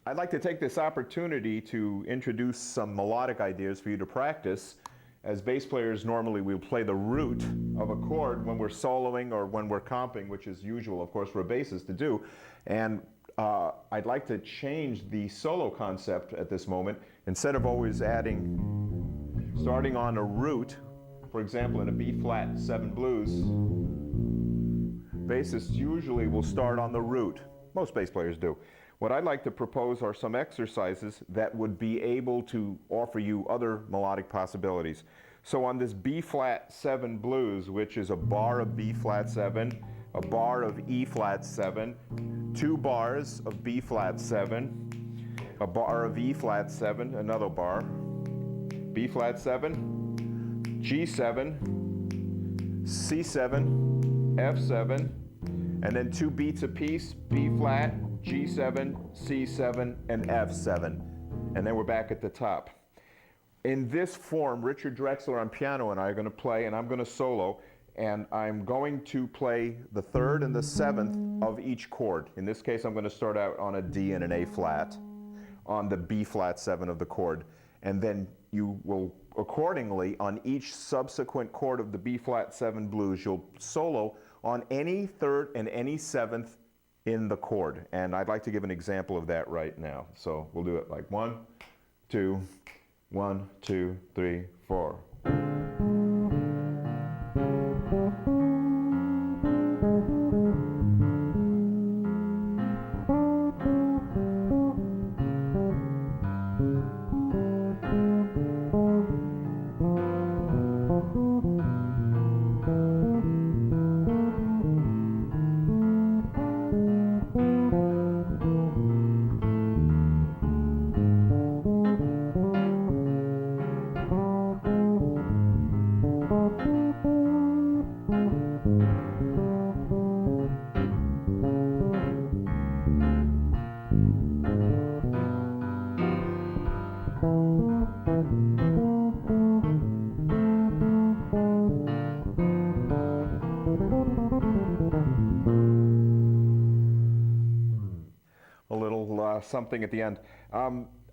I'd like to take this opportunity to introduce some melodic ideas for you to practice. As bass players, normally we'll play the root of a chord when we're soloing or when we're comping, which is usual, of course, for a bassist to do. And I'd like to change the solo concept at this moment. Instead of always starting on a root, for example, in a B-flat 7 blues, bassists usually will start on the root. Most bass players do. What I'd like to propose are some exercises that would be able to offer you other melodic possibilities. So on this B-flat 7 blues, which is a bar of B-flat 7, a bar of E-flat 7, 2 bars of B-flat 7, a bar of E-flat 7, another bar, B-flat 7, G7, C7, F7, and then 2 beats apiece, B-flat, G7, C7, and F7. And then we're back at the top. In this form, Richard Drexler on piano and I are going to play, and I'm going to solo, and I'm going to play the 3rd and the 7th of each chord. In this case, I'm going to start out on a D and an A flat, on the B-flat 7 of the chord. And then you will, accordingly, on each subsequent chord of the B-flat 7 blues, you'll solo on any 3rd and any 7th in the chord. And I'd like to give an example of that right now. So we'll do it like 1, 2, 1, 2, 3, 4. A little something at the end.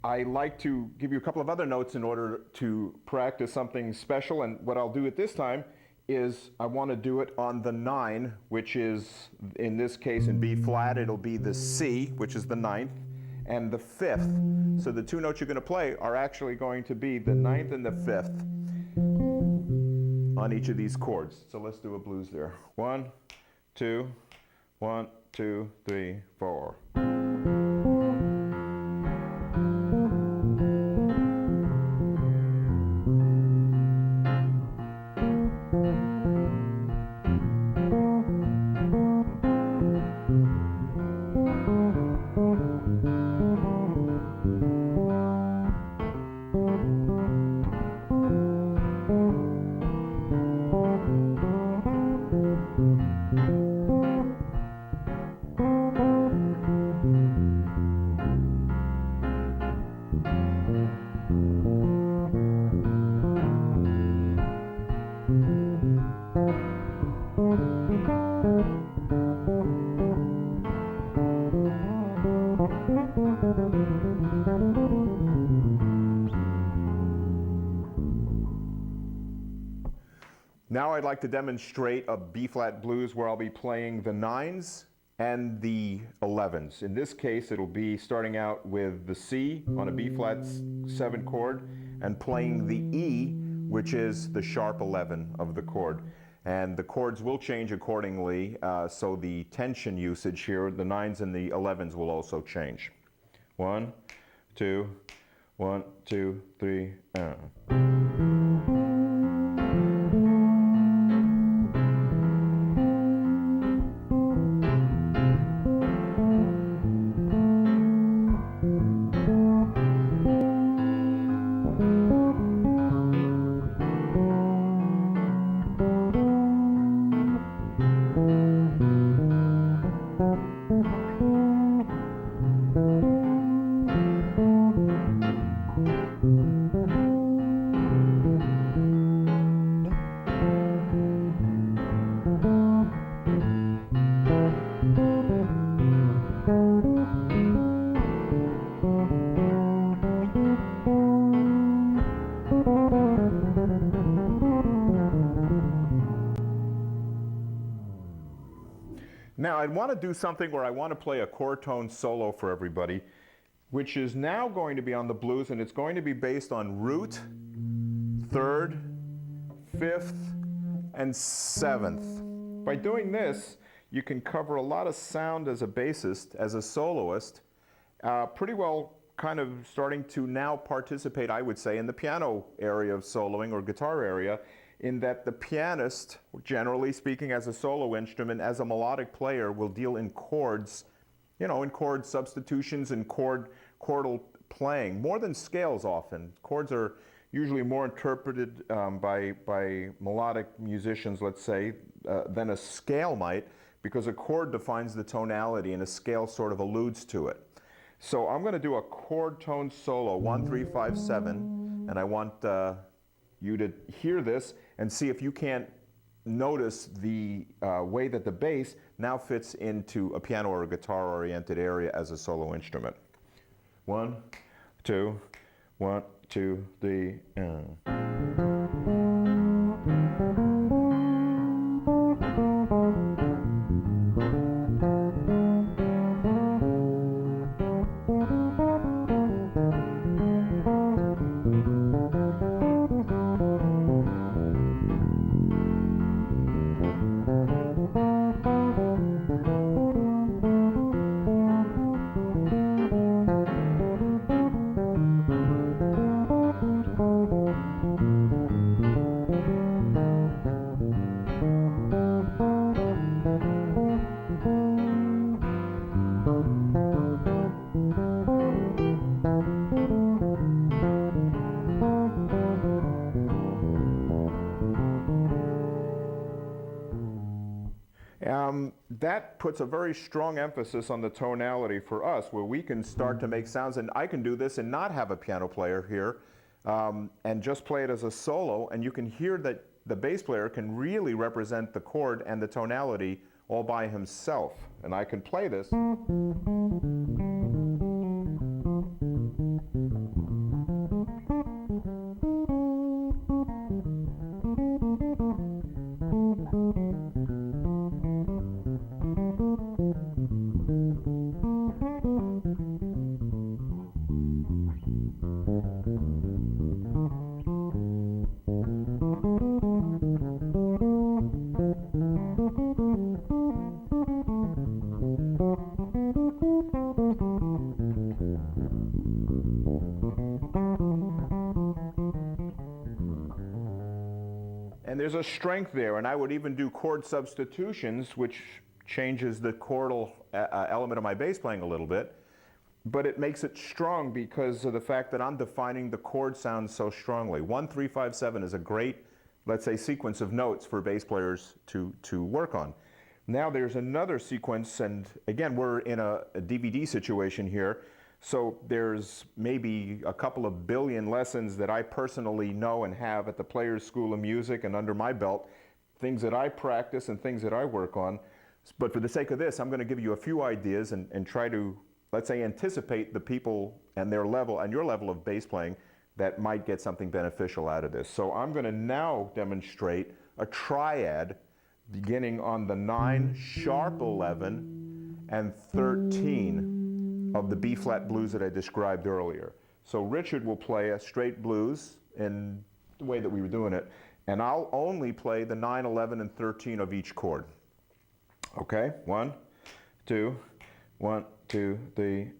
I like to give you a couple of other notes in order to practice something special, and what I'll do at this time is I want to do it on the 9, which is, in this case in B flat, it'll be the C, which is the 9th, and the 5th. So the 2 notes you're going to play are actually going to be the 9th and the 5th on each of these chords. So let's do a blues there. 1, 2, 1, 2, 3, 4. Now I'd like to demonstrate a B-flat blues where I'll be playing the 9s and the 11s. In this case, it'll be starting out with the C on a B-flat 7 chord and playing the E, which is the sharp 11 of the chord. And the chords will change accordingly, so the tension usage here, the 9s and the 11s will also change. 1, 2, 1, 2, 3, Now I want to do something where I want to play a chord tone solo for everybody, which is now going to be on the blues, and it's going to be based on root, third, fifth, and seventh. By doing this, you can cover a lot of sound as a bassist, as a soloist, pretty well kind of starting to now participate, I would say, in the piano area of soloing or guitar area, in that the pianist, generally speaking as a solo instrument, as a melodic player, will deal in chords, you know, in chord substitutions and chordal playing, more than scales often. Chords are usually more interpreted by melodic musicians, let's say, than a scale might, because a chord defines the tonality and a scale sort of alludes to it. So I'm going to do a chord tone solo, 1, 3, 5, 7, and I want you to hear this and see if you can't notice the way that the bass now fits into a piano or a guitar-oriented area as a solo instrument. 1, 2, 1, 2, 3, that puts a very strong emphasis on the tonality for us, where we can start to make sounds, and I can do this and not have a piano player here, and just play it as a solo, and you can hear that the bass player can really represent the chord and the tonality all by himself. And I can play this. And there's a strength there, and I would even do chord substitutions, which changes the chordal element of my bass playing a little bit, but it makes it strong because of the fact that I'm defining the chord sound so strongly. 1, 3, 5, 7 is a great, let's say, sequence of notes for bass players to work on. Now there's another sequence, and again, we're in a DVD situation here, so there's maybe a couple of billion lessons that I personally know and have at the Players School of Music and under my belt, things that I practice and things that I work on. But for the sake of this, I'm going to give you a few ideas and try to, let's say, anticipate the people and their level and your level of bass playing that might get something beneficial out of this. So I'm going to now demonstrate a triad beginning on the 9, sharp 11, and 13 of the B-flat blues that I described earlier. So Richard will play a straight blues in the way that we were doing it, and I'll only play the 9, 11, and 13 of each chord. Okay, 1, 2, 1, 2, 3,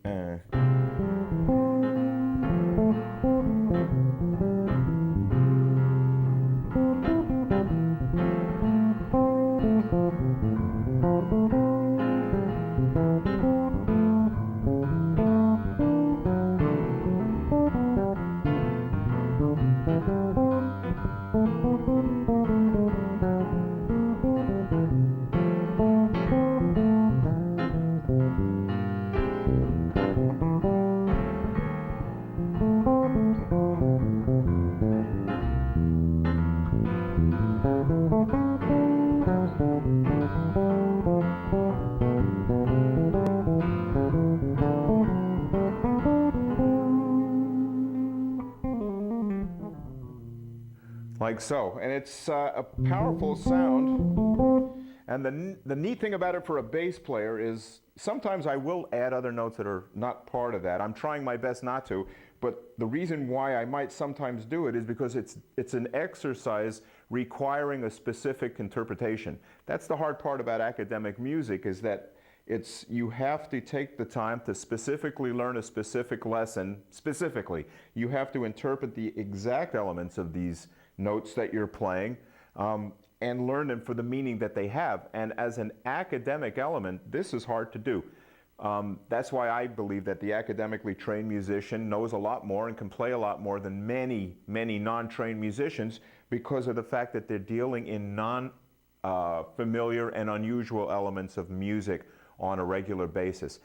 like so. And it's a powerful sound. And the neat thing about it for a bass player is sometimes I will add other notes that are not part of that. I'm trying my best not to, but the reason why I might sometimes do it is because it's an exercise requiring a specific interpretation. That's the hard part about academic music, is that you have to take the time to specifically learn a specific lesson. Specifically, you have to interpret the exact elements of these notes that you're playing, and learn them for the meaning that they have. And as an academic element, this is hard to do. That's why I believe that the academically trained musician knows a lot more and can play a lot more than many, many non-trained musicians, because of the fact that they're dealing in non-familiar and unusual elements of music on a regular basis.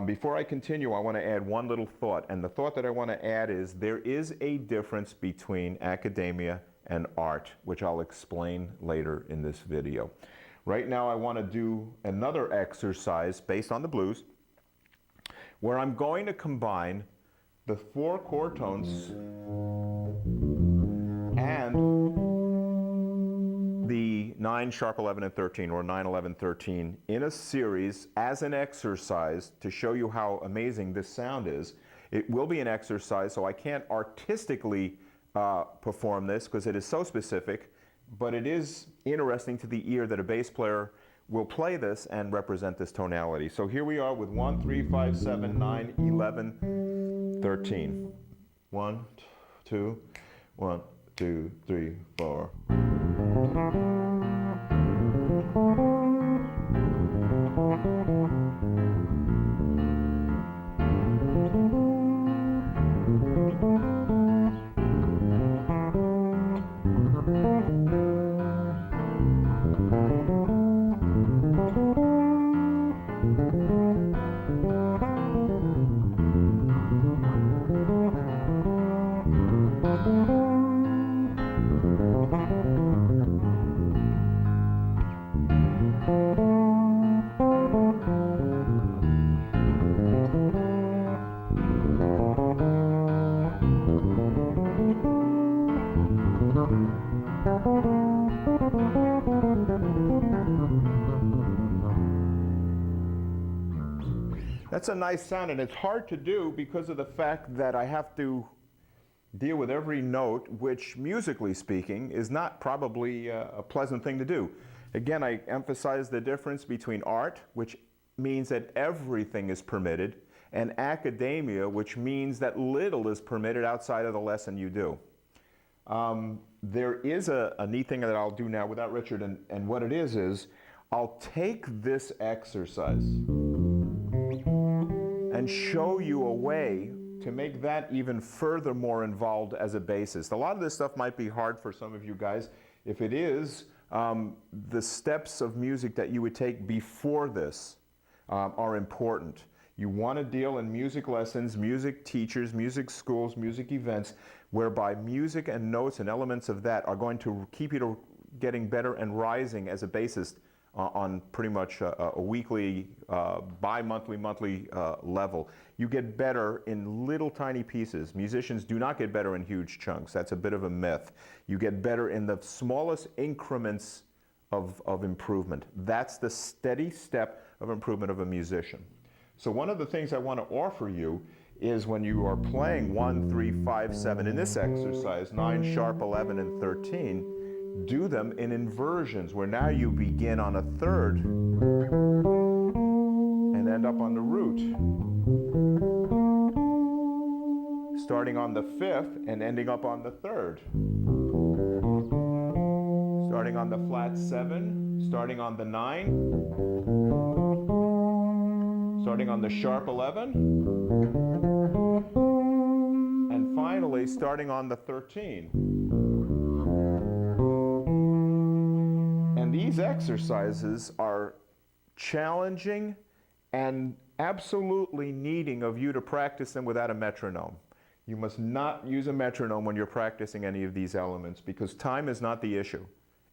Before I continue, I want to add one little thought, and the thought that I want to add is there is a difference between academia and art, which I'll explain later in this video. Right now I want to do another exercise based on the blues, where I'm going to combine the 4 chord tones and the 9, sharp 11, and 13, or 9, 11, 13, in a series as an exercise to show you how amazing this sound is. It will be an exercise, so I can't artistically perform this because it is so specific, but it is interesting to the ear that a bass player will play this and represent this tonality. So here we are with 1, 3, 5, 7, 9, 11, 13. 1, 2, 1, 2, 3, 4. That's a nice sound, and it's hard to do because of the fact that I have to deal with every note, which, musically speaking, is not probably a pleasant thing to do. Again, I emphasize the difference between art, which means that everything is permitted, and academia, which means that little is permitted outside of the lesson you do. There is a neat thing that I'll do now without Richard, and what it is I'll take this exercise and show you a way to make that even further more involved as a bassist. A lot of this stuff might be hard for some of you guys. If it is, the steps of music that you would take before this are important. You want to deal in music lessons, music teachers, music schools, music events, whereby music and notes and elements of that are going to keep you to getting better and rising as a bassist on pretty much a weekly, bi-monthly, monthly level. You get better in little tiny pieces. Musicians do not get better in huge chunks. That's a bit of a myth. You get better in the smallest increments of improvement. That's the steady step of improvement of a musician. So one of the things I want to offer you is when you are playing 1, 3, 5, 7 in this exercise, 9, sharp, 11, and 13, do them in inversions, where now you begin on a third and end up on the root. Starting on the fifth and ending up on the third. Starting on the flat 7, starting on the 9, starting on the sharp 11, and finally starting on the 13. And these exercises are challenging and absolutely needing of you to practice them without a metronome. You must not use a metronome when you're practicing any of these elements, because time is not the issue.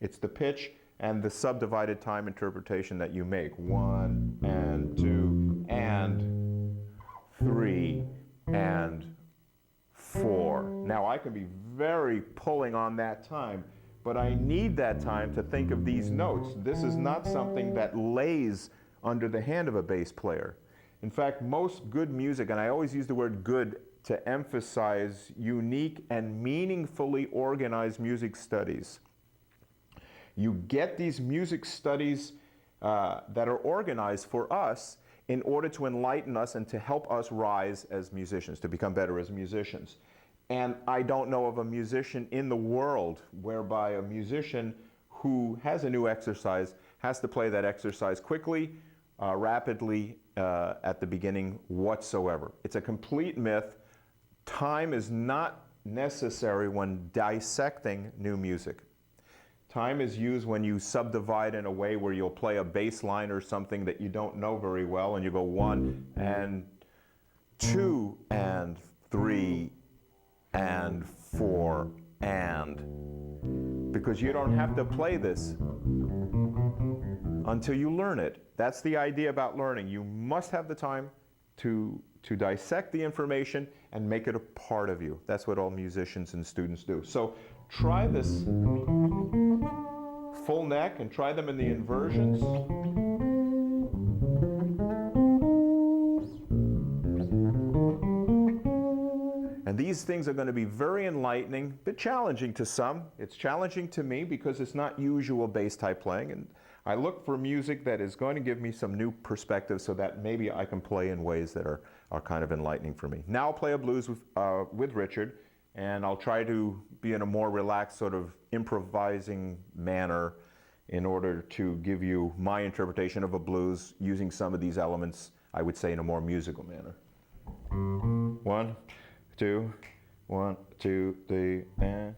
It's the pitch and the subdivided time interpretation that you make. 1 and 2 and 3 and 4. Now I can be very pulling on that time, but I need that time to think of these notes. This is not something that lays under the hand of a bass player. In fact, most good music, and I always use the word good to emphasize unique and meaningfully organized music studies. You get these music studies that are organized for us in order to enlighten us and to help us rise as musicians, to become better as musicians. And I don't know of a musician in the world whereby a musician who has a new exercise has to play that exercise quickly, rapidly at the beginning whatsoever. It's a complete myth. Time is not necessary when dissecting new music. Time is used when you subdivide in a way where you'll play a bass line or something that you don't know very well, and you go 1 and 2 and 3 and 4 and, because you don't have to play this until you learn it. That's the idea about learning. You must have the time to dissect the information and make it a part of you. That's what all musicians and students do. So try this full neck and try them in the inversions. And these things are going to be very enlightening, a bit challenging to some. It's challenging to me because it's not usual bass type playing, and I look for music that is going to give me some new perspective so that maybe I can play in ways that are kind of enlightening for me. Now I'll play a blues with Richard, and I'll try to be in a more relaxed sort of improvising manner in order to give you my interpretation of a blues using some of these elements, I would say, in a more musical manner. 1, 2, 1, 2, 3, and...